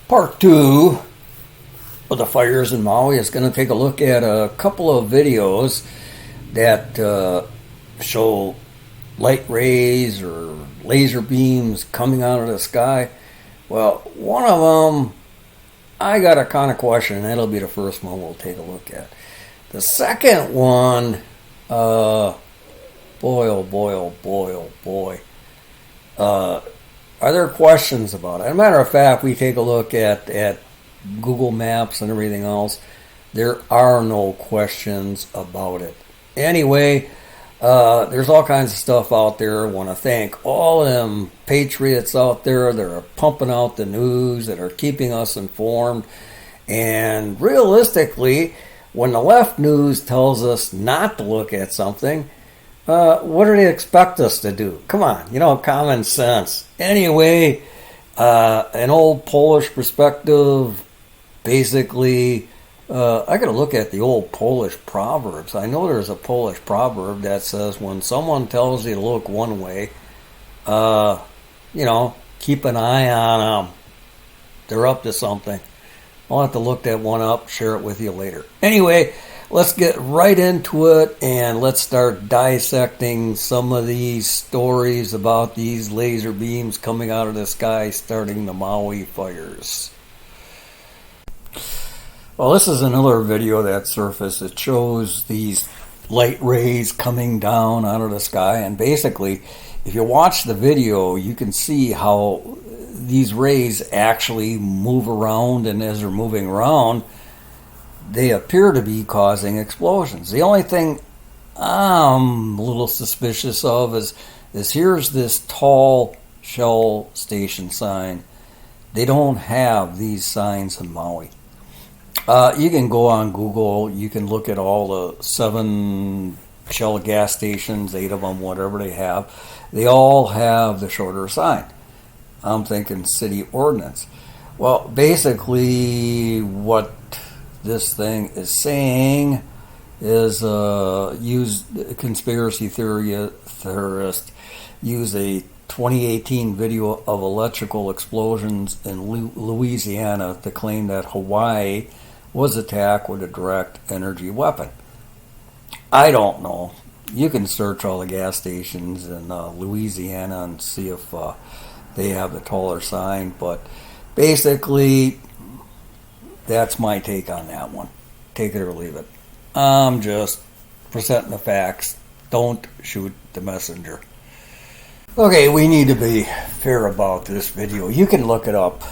Part 2 of the fires in Maui is going to take a look at a couple of videos that show light rays or laser beams coming out of the sky. Well, one of them, I got a kind of question, and that'll be the first one we'll take a look at. The second one, boy, oh boy, oh boy, oh boy. Are there questions about it? As a matter of fact, we take a look at Google Maps and everything else. There are no questions about it. Anyway, there's all kinds of stuff out there. I want to thank all them patriots out there that are pumping out the news, that are keeping us informed. And realistically, when the left news tells us not to look at something, what do they expect us to do? Come on, common sense. Anyway, an old Polish perspective, basically, I got to look at the old Polish proverbs. I know there's a Polish proverb that says when someone tells you to look one way, keep an eye on them. They're up to something. I'll have to look that one up, share it with you later. Anyway, let's get right into it and let's start dissecting some of these stories about these laser beams coming out of the sky starting the Maui fires. Well, this is another video that surfaced. It shows these light rays coming down out of the sky, and basically, if you watch the video, you can see how these rays actually move around, and as they're moving around, they appear to be causing explosions. The only thing I'm a little suspicious of is here's this tall Shell station sign. They don't have these signs in Maui. You can go on Google, you can look at all the 7 Shell gas stations, 8 of them, whatever they have. They all have the shorter sign. I'm thinking city ordinance. Well, basically what this thing is saying is use conspiracy theorists use a 2018 video of electrical explosions in Louisiana to claim that Hawaii was attacked with a direct energy weapon. I don't know. You can search all the gas stations in Louisiana and see if they have the taller sign, but basically that's my take on that one. Take it or leave it. I'm just presenting the facts. Don't shoot the messenger. Okay, we need to be fair about this video. You can look it up.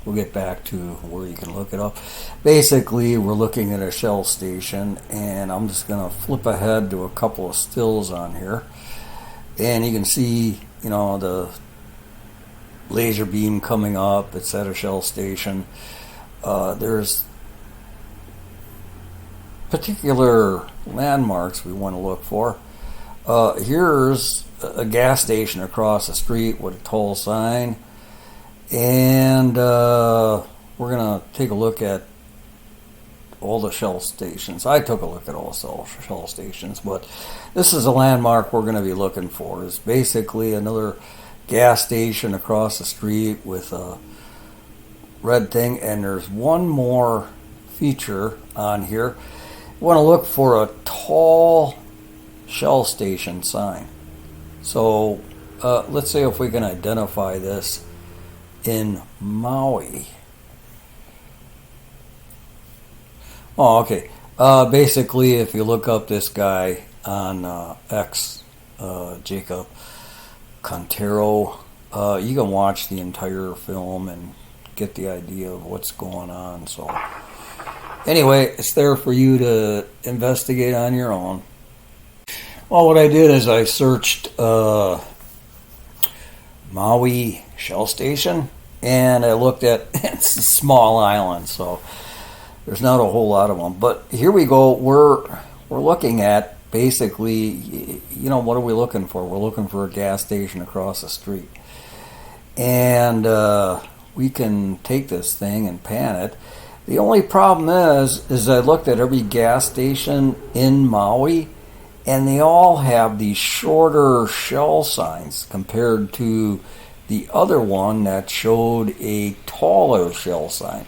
We'll get back to where you can look it up. Basically, we're looking at a Shell station, and I'm just going to flip ahead to a couple of stills on here. And you can see, the laser beam coming up. It's at a Shell station. There's particular landmarks we want to look for. Here's a gas station across the street with a toll sign, and we're going to take a look at all the Shell stations. I took a look at all Shell stations, but this is a landmark we're going to be looking for. It's basically another gas station across the street with a red thing, and there's one more feature on here. You want to look for a tall Shell station sign. So let's see if we can identify this in Maui. Oh, okay. Basically, if you look up this guy on X, Jacob Contero, you can watch the entire film and get the idea of what's going on. So anyway, it's there for you to investigate on your own. Well, what I did is I searched Maui Shell Station, and I looked at, it's a small island, so there's not a whole lot of them. But here we go. We're looking at basically, what are we looking for? We're looking for a gas station across the street. And we can take this thing and pan it. The only problem is I looked at every gas station in Maui, and they all have these shorter Shell signs compared to the other one that showed a taller shell sign.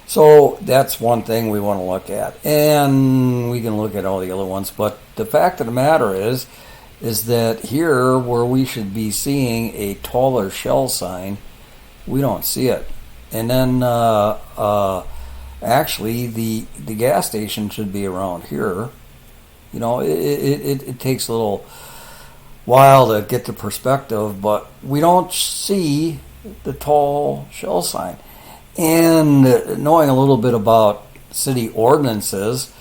So that's one thing we want to look at, and we can look at all the other ones. But the fact of the matter is that here, where we should be seeing a taller shell sign, we don't see it. And then actually, the gas station should be around here. You know, it takes a little while to get the perspective, but we don't see the tall shell sign. And knowing a little bit about city ordinances,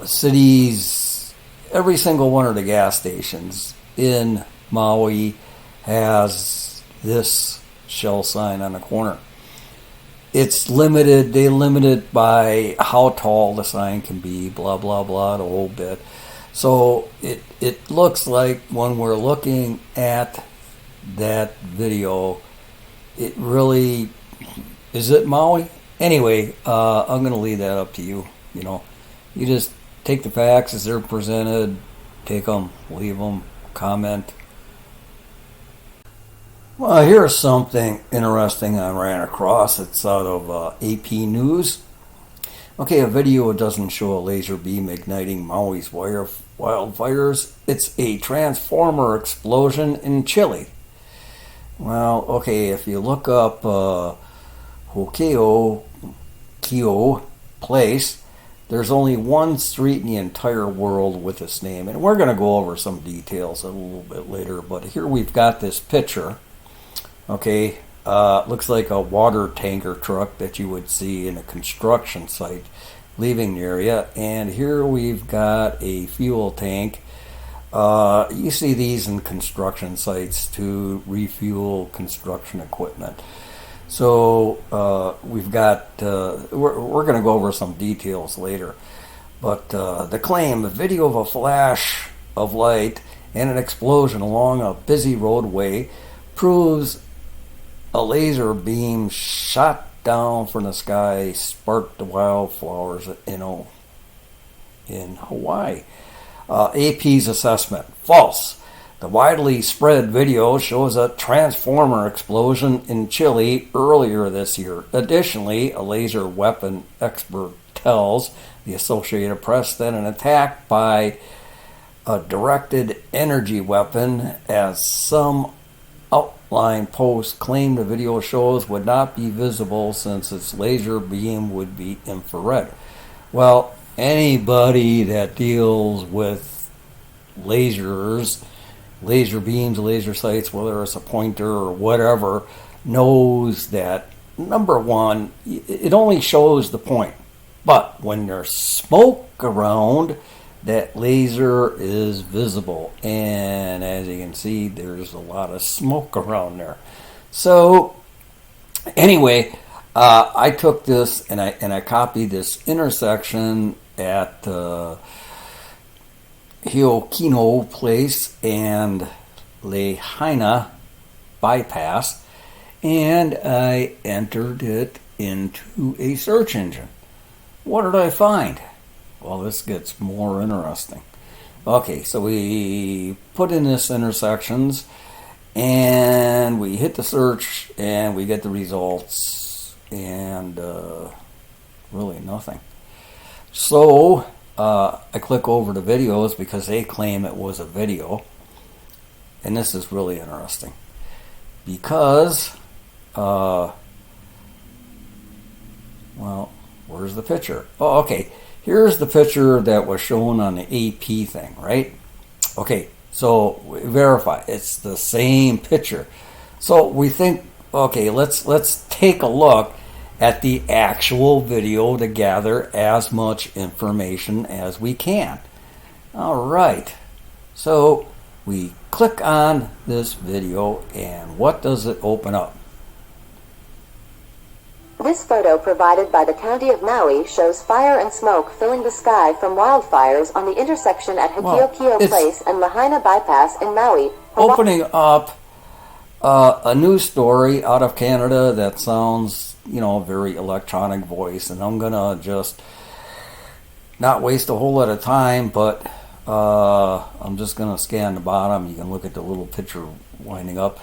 cities, every single one of the gas stations in Maui has this shell sign on the corner. It's limited, they limit it by how tall the sign can be, blah, blah, blah, the whole bit. So it looks like when we're looking at that video, it really, is it Maui? Anyway, I'm going to leave that up to you. You know, you just take the facts as they're presented, take them, leave them, comment. Well, here's something interesting I ran across. It's out of AP News. Okay, a video doesn't show a laser beam igniting Maui's wildfires. It's a transformer explosion in Chile. Well, okay, if you look up Hokeo Place, there's only one street in the entire world with this name. And we're going to go over some details a little bit later. But here we've got this picture. Okay, looks like a water tanker truck that you would see in a construction site leaving the area. And here we've got a fuel tank. You see these in construction sites to refuel construction equipment. So we've got, we're going to go over some details later. But the claim, the video of a flash of light and an explosion along a busy roadway proves a laser beam shot down from the sky sparked the wildflowers in Hawaii. AP's assessment, false. The widely spread video shows a transformer explosion in Chile earlier this year. Additionally, a laser weapon expert tells the Associated Press that an attack by a directed energy weapon, as some outline posts claim the video shows, would not be visible since its laser beam would be infrared. Well, anybody that deals with lasers, laser beams, laser sights, whether it's a pointer or whatever, knows that, number one, it only shows the point. But when there's smoke around, that laser is visible. And as you can see, there's a lot of smoke around there. So anyway, I took this and I copied this intersection at Hioquino Place and Lahaina bypass, and I entered it into a search engine. What did I find? Well, this gets more interesting. Okay, so we put in this intersections and we hit the search and we get the results, and really nothing. So I click over to videos because they claim it was a video, and this is really interesting because well, where's the picture? Oh, okay, here's the picture that was shown on the AP thing, right? Okay, so we verify it's the same picture. So we think, okay, let's take a look at the actual video to gather as much information as we can. All right, so we click on this video, and what does it open up? This photo provided by the County of Maui shows fire and smoke filling the sky from wildfires on the intersection at Hikio Place and Lahaina Bypass in Maui. Opening up a news story out of Canada that sounds, very electronic voice, and I'm gonna just not waste a whole lot of time, but I'm just gonna scan the bottom. You can look at the little picture winding up.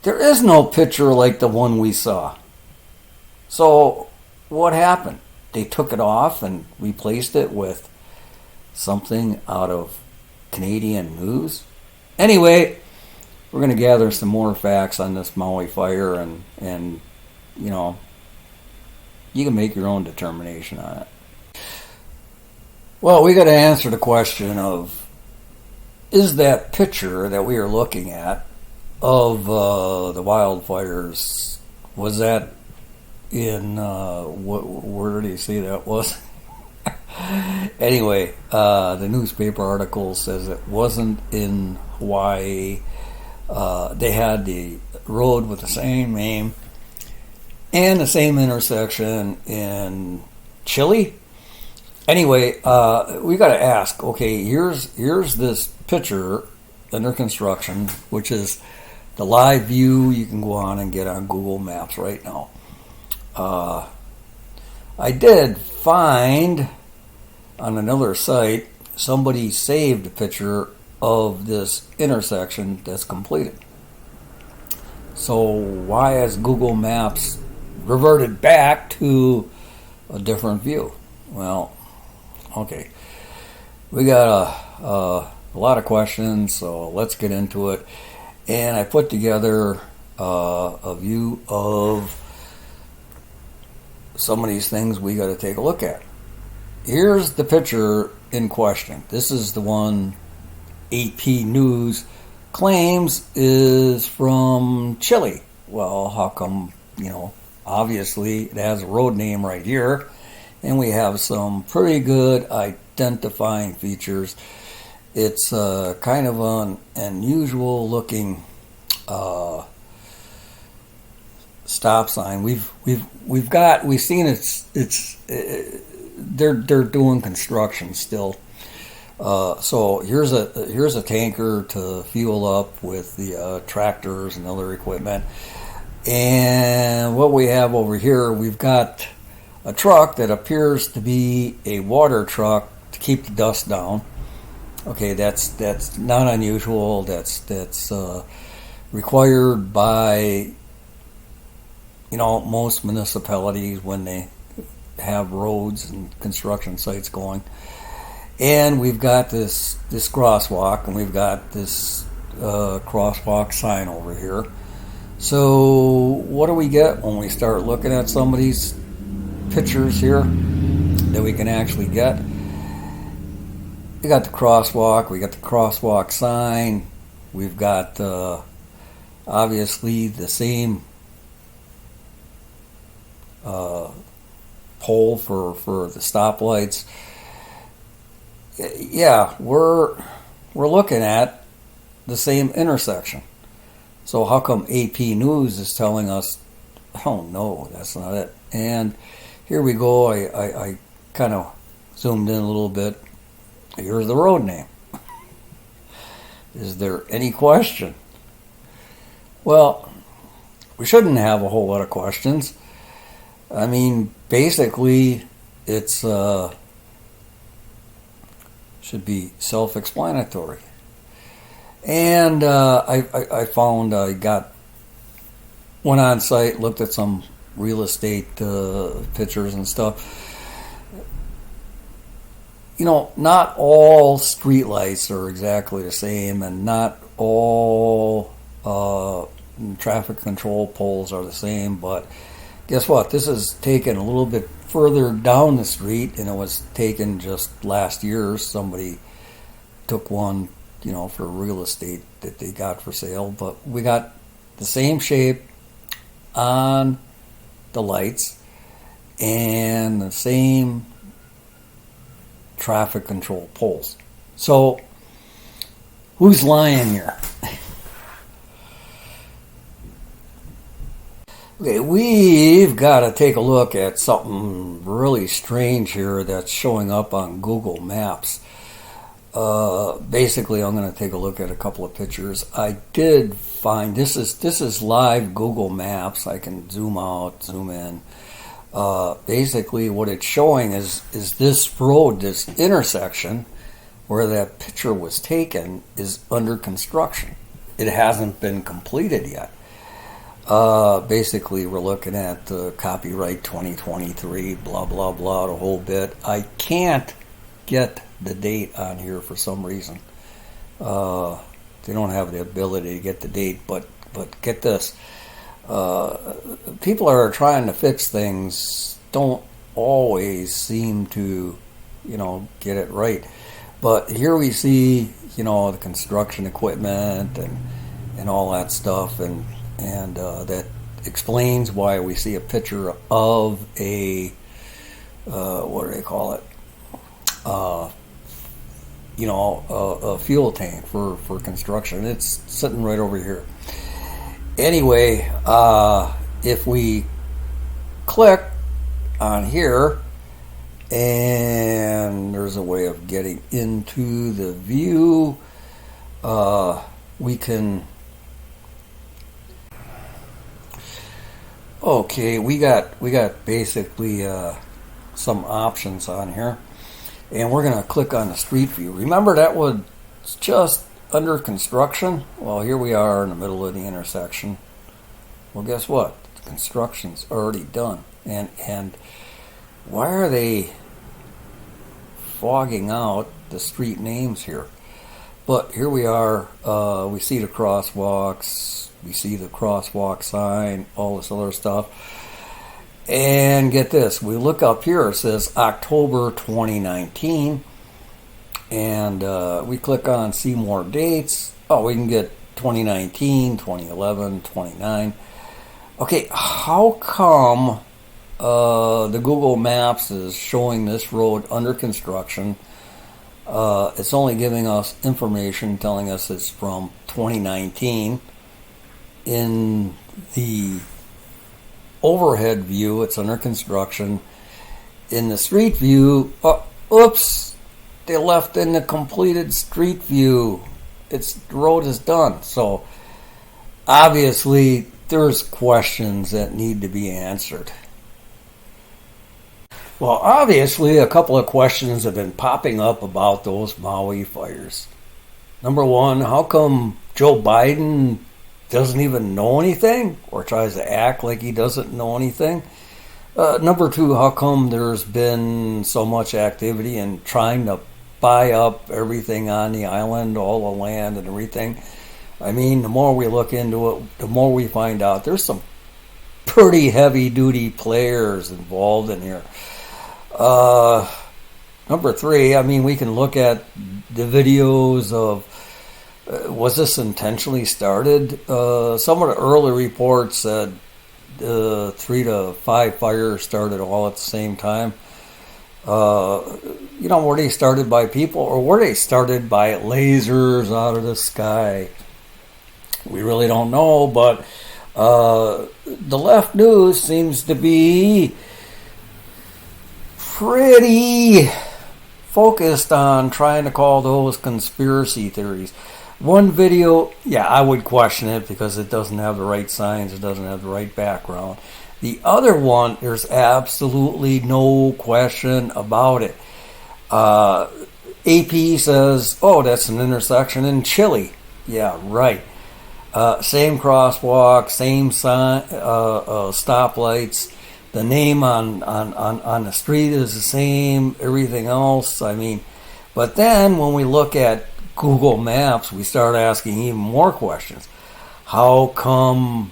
There is no picture like the one we saw. So what happened? They took it off and replaced it with something out of Canadian news. Anyway, we're going to gather some more facts on this Maui fire, and you know, you can make your own determination on it. Well, we got to answer the question of, is that picture that we are looking at of the wildfires, was that in where do you see that was? Anyway, the newspaper article says it wasn't in Hawaii. They had the road with the same name and the same intersection in Chile. Anyway, we got to ask. Okay, here's this picture under construction, which is the live view you can go on and get on Google Maps right now. I did find on another site somebody saved a picture of this intersection that's completed. So why has Google Maps reverted back to a different view? Well, okay, we got a lot of questions, so let's get into it. And I put together a view of some of these things we got to take a look at. Here's the picture in question. This is the one AP News claims is from Chile. Well, how come, obviously it has a road name right here, and we have some pretty good identifying features. It's kind of an unusual looking stop sign. We've seen they're doing construction still. So here's a tanker to fuel up with the tractors and other equipment. And what we have over here, we've got a truck that appears to be a water truck to keep the dust down. Okay, that's not unusual. That's required by most municipalities when they have roads and construction sites going. And we've got this crosswalk, and we've got this crosswalk sign over here. So what do we get when we start looking at some of these pictures here that we can actually get? We got the crosswalk, we got the crosswalk sign, we've got obviously the same pole for the stoplights. Yeah, we're looking at the same intersection. So how come AP News is telling us, oh no, that's not it? And here we go. I kind of zoomed in a little bit. Here's the road name. Is there any question? Well, we shouldn't have a whole lot of questions. I mean, basically, it's should be self-explanatory. And I found went on site, looked at some real estate pictures and stuff. Not all streetlights are exactly the same, and not all traffic control poles are the same, but guess what? This is taken a little bit further down the street, and it was taken just last year. Somebody took one, for real estate that they got for sale, but we got the same shape on the lights and the same traffic control poles. So who's lying here? Okay, we've got to take a look at something really strange here that's showing up on Google Maps. Basically, I'm going to take a look at a couple of pictures. I did find this is live Google Maps. I can zoom out, zoom in. Basically, what it's showing is this road, this intersection where that picture was taken, is under construction. It hasn't been completed yet. Basically, we're looking at copyright 2023, blah, blah, blah, the whole bit. I can't get the date on here for some reason. They don't have the ability to get the date, but get this. People that are trying to fix things don't always seem to, get it right. But here we see, the construction equipment and all that stuff, and that explains why we see a picture of a what do they call it? A fuel tank for construction. It's sitting right over here. Anyway, if we click on here, and there's a way of getting into the view, we can. Okay, we got basically some options on here, and we're going to click on the street view. Remember that was just under construction? Well, here we are in the middle of the intersection. Well, guess what? The construction's already done, and why are they fogging out the street names here? But here we are. We see the crosswalks. We see the crosswalk sign, all this other stuff. And get this, we look up here, it says October 2019. And we click on see more dates. Oh, we can get 2019, 2011, 29. Okay, how come the Google Maps is showing this road under construction? It's only giving us information telling us it's from 2019. In the overhead view, it's under construction. In the street view, oops, they left in the completed street view. The road is done. So obviously there's questions that need to be answered. Well, obviously a couple of questions have been popping up about those Maui fires. Number one, how come Joe Biden doesn't even know anything or tries to act like he doesn't know anything? Number two, how come there's been so much activity in trying to buy up everything on the island, all the land and everything? I mean, the more we look into it, the more we find out there's some pretty heavy-duty players involved in here. Number three, I mean, we can look at the videos of was this intentionally started? Some of the early reports said 3 to 5 fires started all at the same time. Were they started by people or were they started by lasers out of the sky? We really don't know, but the left news seems to be pretty focused on trying to call those conspiracy theories. One video, yeah, I would question it because it doesn't have the right signs, it doesn't have the right background. The other one, there's absolutely no question about it. AP says, oh, that's an intersection in Chile. Yeah, right. Same crosswalk, same sign, stoplights. The name on the street is the same, everything else. I mean, but then when we look at Google Maps, we start asking even more questions. How come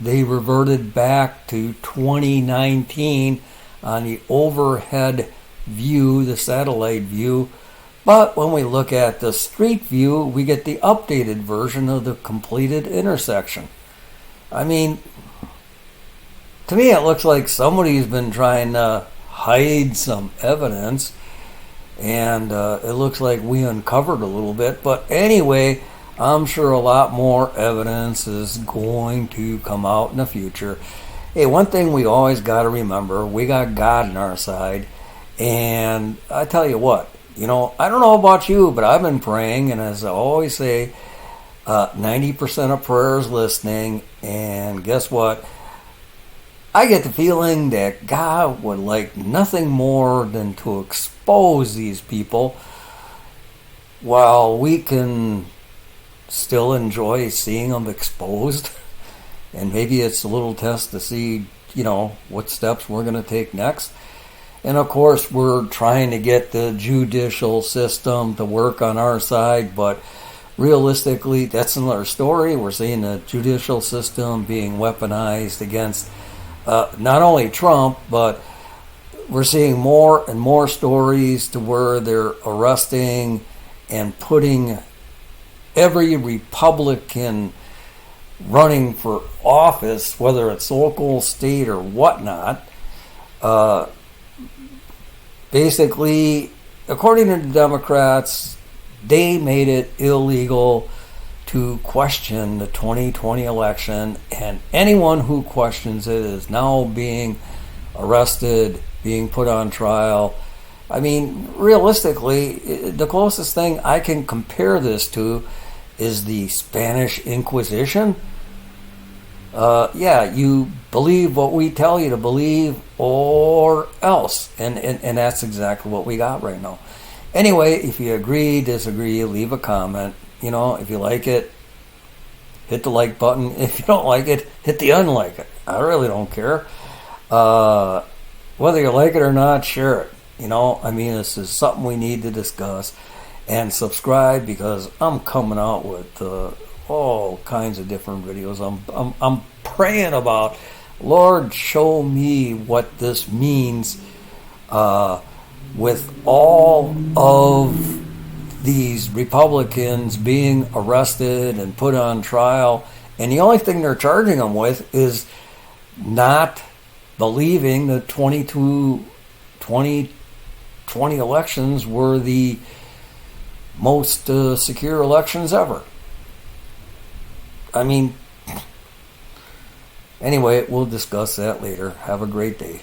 they reverted back to 2019 on the overhead view, the satellite view? But when we look at the street view, we get the updated version of the completed intersection. I mean, to me it looks like somebody's been trying to hide some evidence. And it looks like we uncovered a little bit. But anyway, I'm sure a lot more evidence is going to come out in the future. Hey, one thing we always got to remember, we got God on our side. And I tell you what, I don't know about you, but I've been praying. And as I always say, 90% of prayer is listening. And guess what? I get the feeling that God would like nothing more than to expose these people while we can still enjoy seeing them exposed. and maybe it's a little test to see, what steps we're going to take next. And of course, we're trying to get the judicial system to work on our side, but realistically, that's another story. We're seeing the judicial system being weaponized against not only Trump, but we're seeing more and more stories to where they're arresting and putting every Republican running for office, whether it's local, state, or whatnot. Basically, according to the Democrats, they made it illegal to question the 2020 election, and anyone who questions it is now being arrested, being put on trial. I mean, realistically, the closest thing I can compare this to is the Spanish Inquisition. You believe what we tell you to believe or else. And that's exactly what we got right now. Anyway, if you agree, disagree, leave a comment. If you like it, hit the like button. If you don't like it, hit the unlike it. I really don't care. Whether you like it or not, share it. This is something we need to discuss. And subscribe, because I'm coming out with all kinds of different videos. I'm praying about, Lord, show me what this means with all of these Republicans being arrested and put on trial. And the only thing they're charging them with is not believing the 2020 elections were the most secure elections ever. Anyway, we'll discuss that later. Have a great day.